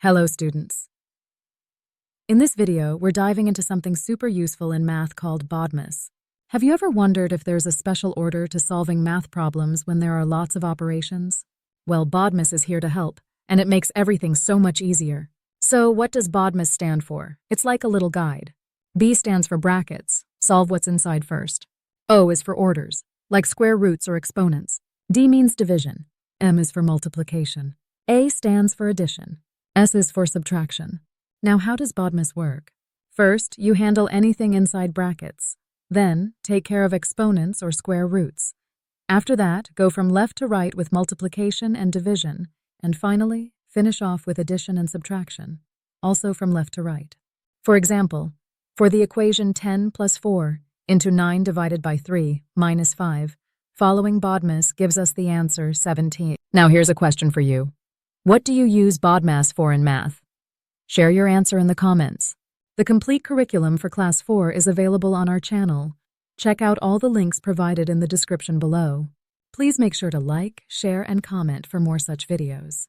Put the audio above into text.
Hello, students. In this video, we're diving into something super useful in math called BODMAS. Have you ever wondered if there's a special order to solving math problems when there are lots of operations? Well, BODMAS is here to help, and it makes everything so much easier. So, what does BODMAS stand for? It's like a little guide. B stands for brackets, solve what's inside first. O is for orders, like square roots or exponents. D means division. M is for multiplication. A stands for addition. S is for subtraction. Now, how does BODMAS work? First, you handle anything inside brackets. Then, take care of exponents or square roots. After that, go from left to right with multiplication and division. And finally, finish off with addition and subtraction, also from left to right. For example, for the equation 10 plus 4 into 9 divided by 3 minus 5, following BODMAS gives us the answer 17. Now here's a question for you. What do you use BODMAS for in math? Share your answer in the comments. The complete curriculum for Class 4 is available on our channel. Check out all the links provided in the description below. Please make sure to like, share, and comment for more such videos.